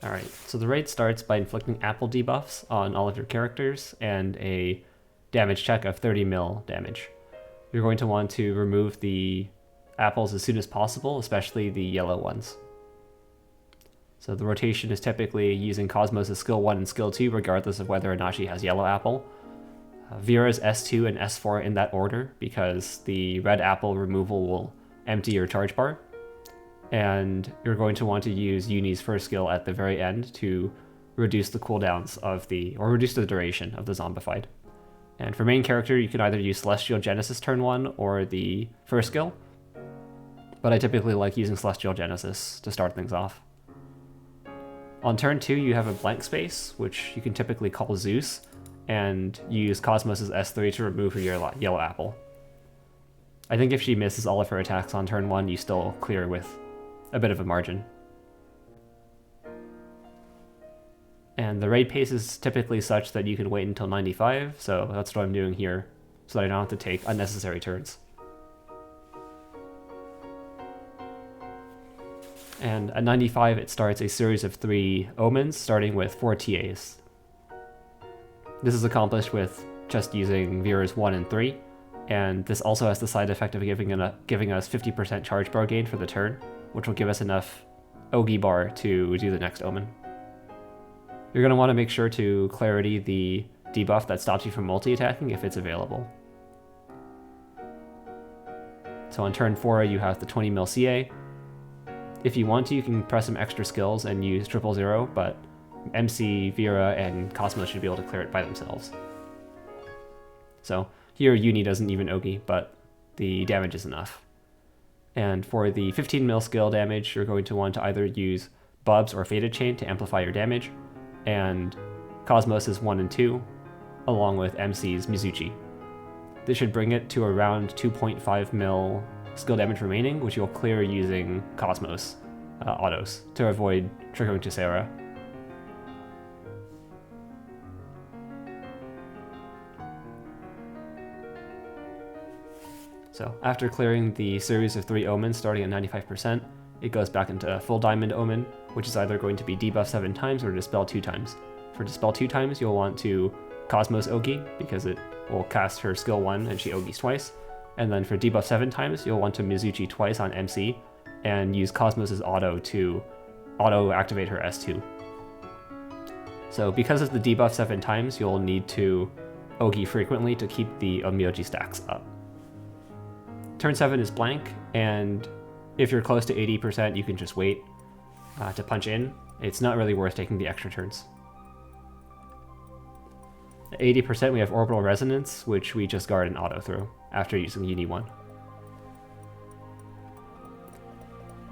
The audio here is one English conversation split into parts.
Alright, so the raid starts by inflicting apple debuffs on all of your characters and a damage check of 30 mil damage. You're going to want to remove the apples as soon as possible, especially the yellow ones. So the rotation is typically using Cosmos' skill 1 and skill 2 regardless of whether or not she has yellow apple. Vira's S2 and S4 in that order because the red apple removal will empty your charge bar. And you're going to want to use Yuni's first skill at the very end to reduce the cooldowns or reduce the duration of the zombified. And for main character, you can either use Celestial Genesis turn 1 or the first skill, but I typically like using Celestial Genesis to start things off. On turn 2, you have a blank space, which you can typically call Zeus, and use Cosmos' S3 to remove her yellow apple. I think if she misses all of her attacks on turn 1, you still clear with a bit of a margin. And the raid pace is typically such that you can wait until 95, so that's what I'm doing here, so that I don't have to take unnecessary turns. And at 95 it starts a series of 3 omens, starting with 4 TAs. This is accomplished with just using Vira's 1 and 3, and this also has the side effect of giving us 50% charge bar gain for the turn, which will give us enough ougi bar to do the next omen. You're going to want to make sure to clarity the debuff that stops you from multi-attacking if it's available. So on turn 4 you have the 20 mil CA. If you want to, you can press some extra skills and use 000, but MC, Vira, and Cosmos should be able to clear it by themselves. So here Yuni doesn't even ougi, but the damage is enough. And for the 15 mil skill damage, you're going to want to either use Bubs or Fated Chain to amplify your damage, and Cosmos is 1 and 2, along with MC's Mizuchi. This should bring it to around 2.5 mil skill damage remaining, which you'll clear using Cosmos autos to avoid triggering to Sarah. So after clearing the series of 3 omens starting at 95%, it goes back into full diamond omen, which is either going to be debuff 7 times or dispel 2 times. For dispel 2 times, you'll want to Cosmos ougi, because it will cast her skill 1 and she ougis twice. And then for debuff 7 times, you'll want to Mizuchi twice on MC, and use Cosmos' auto to auto-activate her S2. So because of the debuff 7 times, you'll need to ougi frequently to keep the Onmyoji stacks up. Turn 7 is blank, and if you're close to 80%, you can just wait to punch in. It's not really worth taking the extra turns. At 80%, we have Orbital Resonance, which we just guard and auto through after using Yuni 1.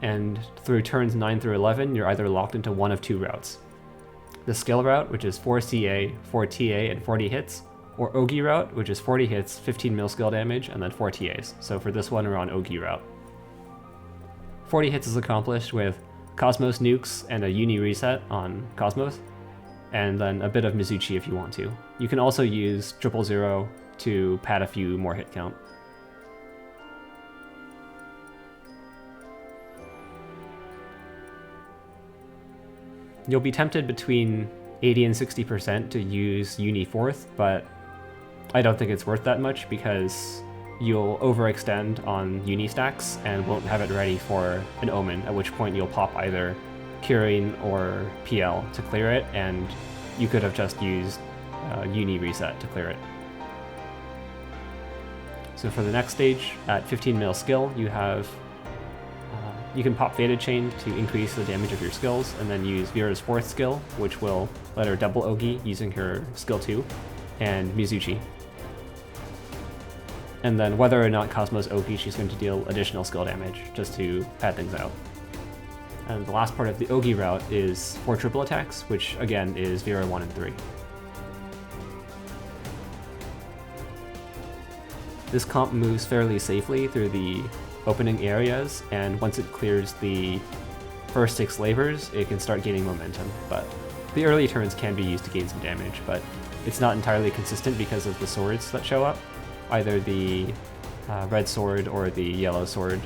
And through turns 9 through 11, you're either locked into one of 2 routes. The skill route, which is 4 CA, 4 TA, and 40 hits, or ougi route, which is 40 hits, 15 mil skill damage, and then 4 TAs. So for this one, we're on ougi route. 40 hits is accomplished with Cosmos nukes and a Yuni reset on Cosmos, and then a bit of Mizuchi if you want to. You can also use 000 to pad a few more hit count. You'll be tempted between 80 and 60% to use Yuni 4th, but I don't think it's worth that much because you'll overextend on Yuni stacks and won't have it ready for an omen, at which point you'll pop either Curing or PL to clear it, and you could have just used Yuni reset to clear it. So for the next stage, at 15 mil skill, you can pop Fated Chain to increase the damage of your skills, and then use Vira's 4th skill, which will let her double ougi using her skill 2, and Mizuchi. And then whether or not Cosmos ougi, she's going to deal additional skill damage, just to pad things out. And the last part of the ougi route is 4 triple attacks, which again is Vira 1 and 3. This comp moves fairly safely through the opening areas, and once it clears the first 6 labors, it can start gaining momentum. But the early turns can be used to gain some damage, but it's not entirely consistent because of the swords that show up. Either the red sword or the yellow sword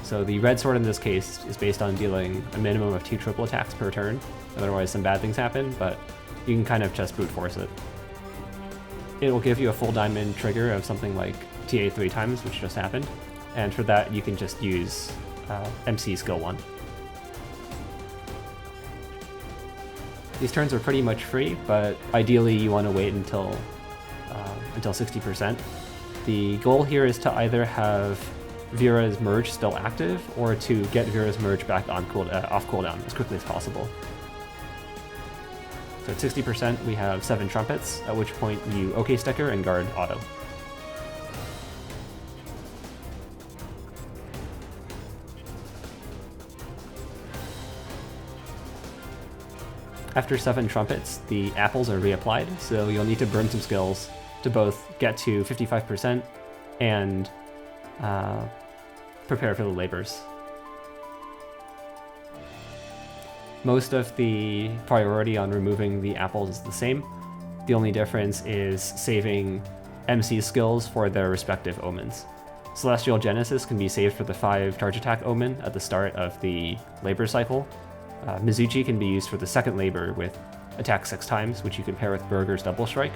So the red sword in this case is based on dealing a minimum of 2 triple attacks per turn, otherwise some bad things happen, but you can kind of just brute force it. It will give you a full diamond trigger of something like TA 3 times, which just happened, and for that you can just use MC skill 1. These turns are pretty much free, but ideally you want to wait until 60%. The goal here is to either have Vira's merge still active, or to get Vira's merge back on off cooldown as quickly as possible. So at 60% we have 7 trumpets, at which point you OK Sticker and guard auto. After 7 trumpets, the apples are reapplied, so you'll need to burn some skills to both get to 55% and prepare for the labors. Most of the priority on removing the apples is the same. The only difference is saving MC skills for their respective omens. Celestial Genesis can be saved for the 5 charge attack omen at the start of the labor cycle. Mizuchi can be used for the second labor with attack 6 times, which you can pair with Burger's double strike.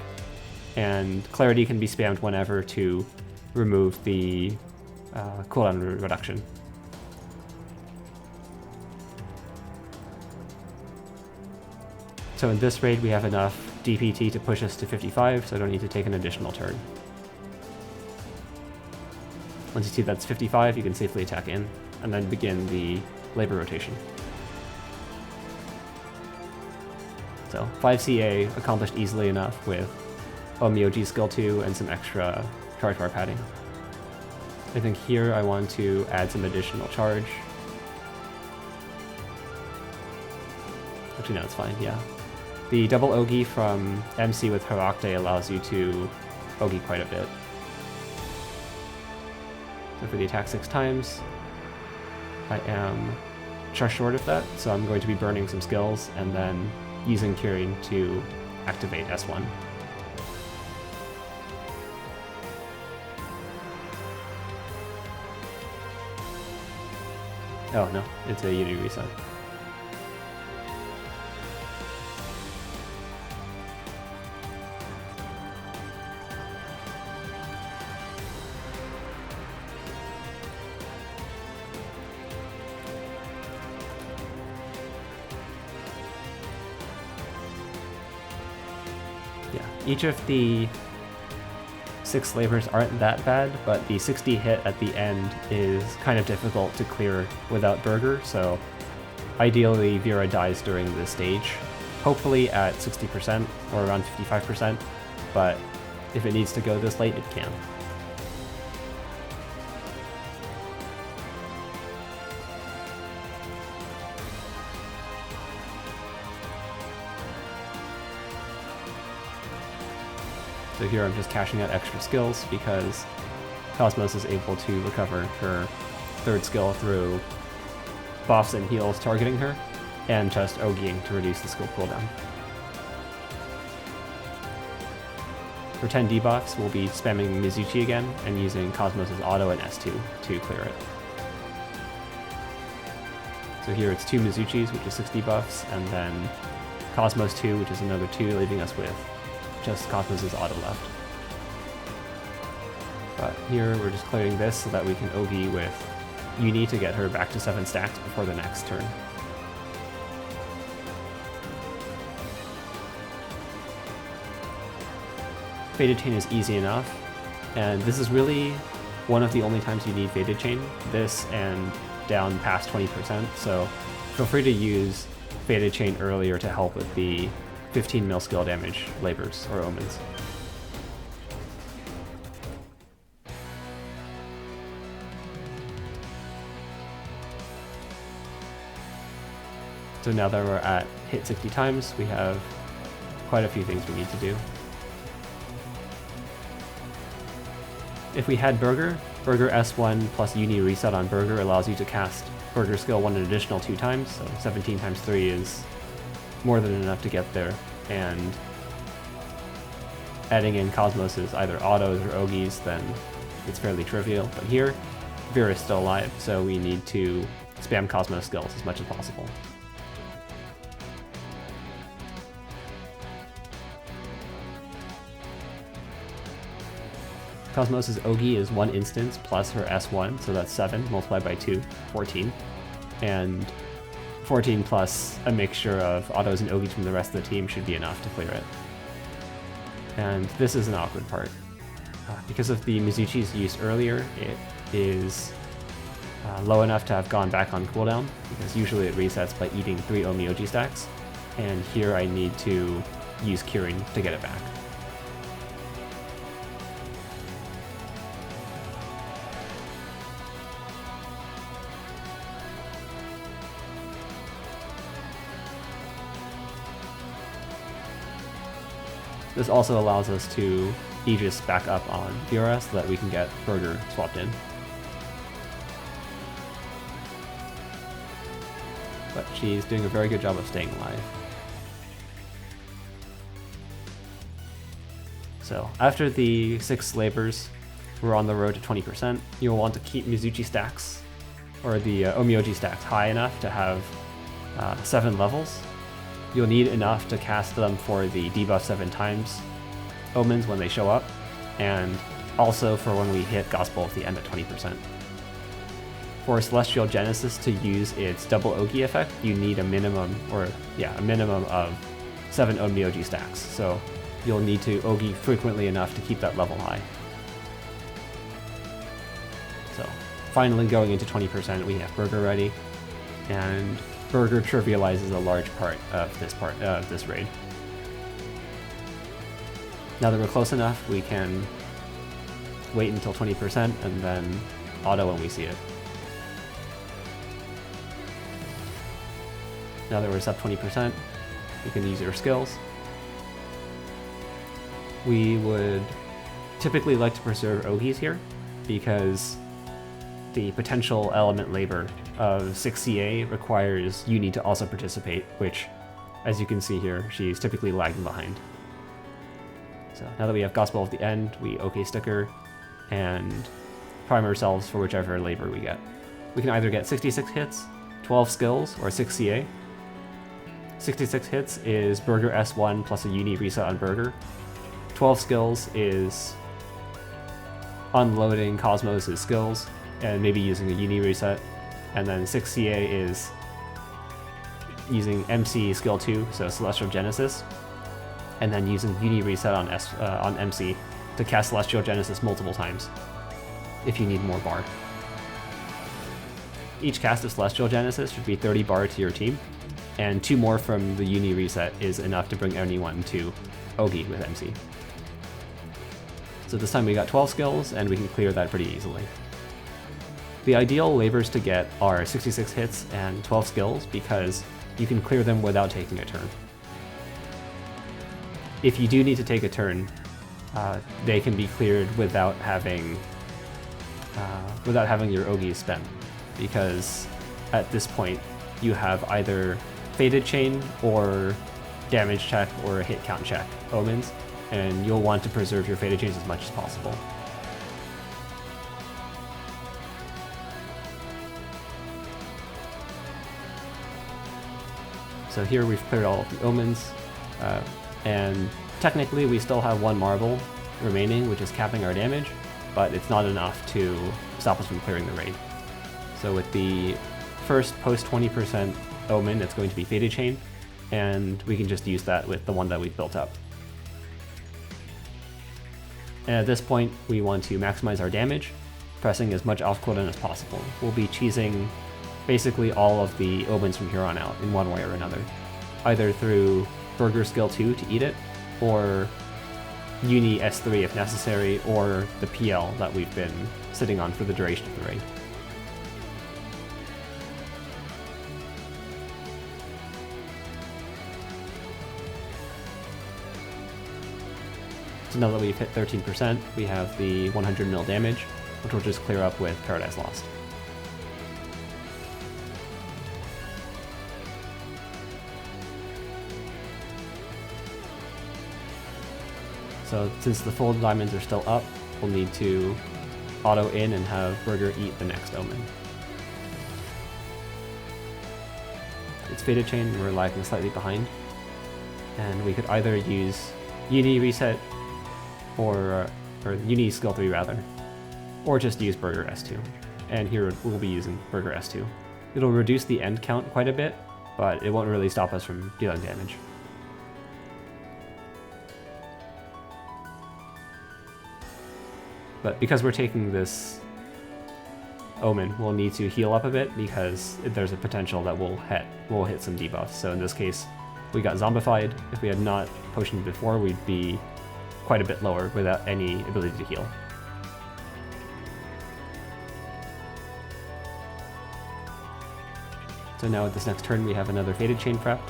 And Clarity can be spammed whenever to remove the cooldown reduction. So in this raid we have enough DPT to push us to 55, so I don't need to take an additional turn. Once you see that's 55, you can safely attack in, and then begin the labor rotation. So 5 CA accomplished easily enough with Onmyoji skill 2 and some extra charge bar padding. I think here I want to add some additional charge. Actually no, it's fine, yeah. The double ougi from MC with Harakhte allows you to ougi quite a bit. So for the attack 6 times, I am just short of that, so I'm going to be burning some skills and then using Curing to activate S1. Oh no, it's a Yuni reset. Each of the 6 labors aren't that bad, but the 60 hit at the end is kind of difficult to clear without Burger, so ideally Vira dies during this stage, hopefully at 60% or around 55%, but if it needs to go this late, it can. So here I'm just cashing out extra skills because Cosmos is able to recover her 3rd skill through buffs and heals targeting her, and just ougiing to reduce the skill cooldown. For 10 debuffs, we'll be spamming Mizuchi again and using Cosmos' auto and S2 to clear it. So here it's 2 Mizuchis, which is 6 debuffs, and then Cosmos 2, which is another 2, leaving us with just Cosmos' auto left. But here we're just clearing this so that we can ougi with Yuni to get her back to 7 stacks before the next turn. Faded Chain is easy enough, and this is really one of the only times you need Faded Chain, this and down past 20%, so feel free to use Faded Chain earlier to help with the 15 mil skill damage labors or omens. So now that we're at hit 60 times, we have quite a few things we need to do. If we had Burger S1 plus Yuni reset on Burger allows you to cast Burger skill 1 an additional 2 times, so 17 times 3 is more than enough to get there, and adding in Cosmos' either autos or ougis, then it's fairly trivial. But here, Vira is still alive, so we need to spam Cosmos skills as much as possible. Cosmos' Ougi is 1 instance plus her S1, so that's 7 multiplied by 2, 14. And 14 plus a mixture of autos and Ougis from the rest of the team should be enough to clear it. And this is an awkward part. Because of the Mizuchi's use earlier, it is low enough to have gone back on cooldown, because usually it resets by eating 3 Onmyoji stacks, and here I need to use curing to get it back. This also allows us to Aegis back up on Vira so that we can get Burger swapped in. But she's doing a very good job of staying alive. So after the 6 labors, we're on the road to 20%. You'll want to keep Mizuchi stacks, or the Onmyoji stacks, high enough to have 7 levels. You'll need enough to cast them for the debuff 7 times omens when they show up, and also for when we hit Gospel at the end at 20%. For Celestial Genesis to use its double Ougi effect, you need a minimum of 7 Onmyoji stacks, so you'll need to Ougi frequently enough to keep that level high. So finally going into 20%, we have Burger ready, and Burger trivializes a large part of this raid. Now that we're close enough, we can wait until 20% and then auto when we see it. Now that we're sub 20%, you can use your skills. We would typically like to preserve Ougis here, because the potential element labor of 6 CA requires Yuni to also participate, which, as you can see here, she's typically lagging behind. So now that we have Gospel at the end, we OK sticker and prime ourselves for whichever labor we get. We can either get 66 hits, 12 skills, or 6 CA. 66 hits is Burger S1 plus a Yuni reset on Burger. 12 skills is unloading Cosmos' skills and maybe using a Yuni reset. And then 6 CA is using MC skill 2, so Celestial Genesis, and then using Yuni reset on MC to cast Celestial Genesis multiple times if you need more bar. Each cast of Celestial Genesis should be 30 bar to your team, and 2 more from the Yuni reset is enough to bring anyone to Ougi with MC. So this time we got 12 skills, and we can clear that pretty easily. The ideal labors to get are 66 hits and 12 skills, because you can clear them without taking a turn. If you do need to take a turn, they can be cleared without having your Ougis spent, because at this point you have either Fated Chain or Damage Check or a Hit Count Check omens, and you'll want to preserve your Fated Chains as much as possible. So here we've cleared all of the omens, and technically we still have 1 marble remaining, which is capping our damage, but it's not enough to stop us from clearing the raid. So with the first post 20% omen, it's going to be Fated Chain, and we can just use that with the one that we've built up. And at this point, we want to maximize our damage, pressing as much off cooldown as possible. We'll be cheesing basically all of the omens from here on out in one way or another, either through Burger skill 2 to eat it, or Yuni S3 if necessary, or the PL that we've been sitting on for the duration of the raid. So now that we've hit 13%, we have the 100 mil damage, which we'll just clear up with Paradise Lost. So since the full diamonds are still up, we'll need to auto in and have Burger eat the next omen. It's Fated Chain, we're lagging slightly behind. And we could either use Yuni reset, or Yuni skill 3 rather, or just use Burger S2. And here we'll be using Burger S2. It'll reduce the end count quite a bit, but it won't really stop us from dealing damage. But because we're taking this omen, we'll need to heal up a bit because there's a potential that we'll hit some debuffs. So in this case, we got zombified. If we had not potioned before, we'd be quite a bit lower without any ability to heal. So now at this next turn we have another Fated Chain prep.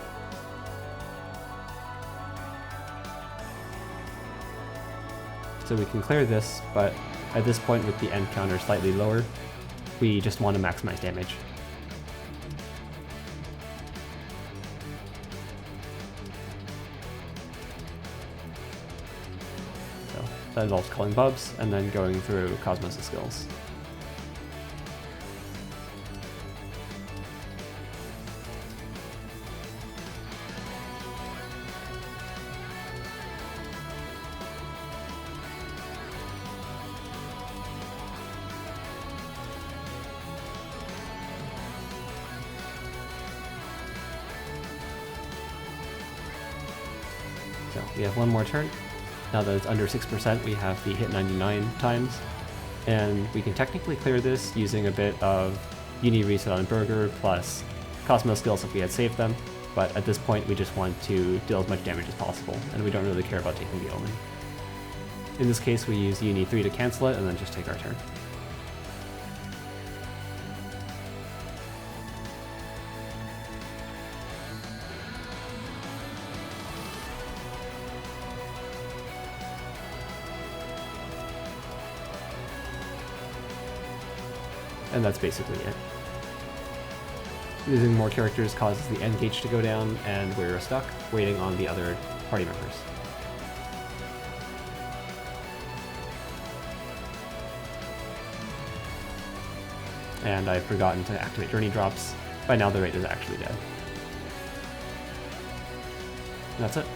So we can clear this, but at this point with the end counter slightly lower, we just want to maximize damage. So that involves calling Bubs and then going through Cosmos' skills. So we have one more turn. Now that it's under 6%, we have the hit 99 times, and we can technically clear this using a bit of Yuni reset on Burger plus Cosmos skills if we had saved them, but at this point we just want to deal as much damage as possible, and we don't really care about taking the Omen. In this case we use Yuni 3 to cancel it and then just take our turn. And that's basically it. Using more characters causes the end gauge to go down, and we're stuck waiting on the other party members. And I've forgotten to activate journey drops. By now the raid is actually dead. And that's it.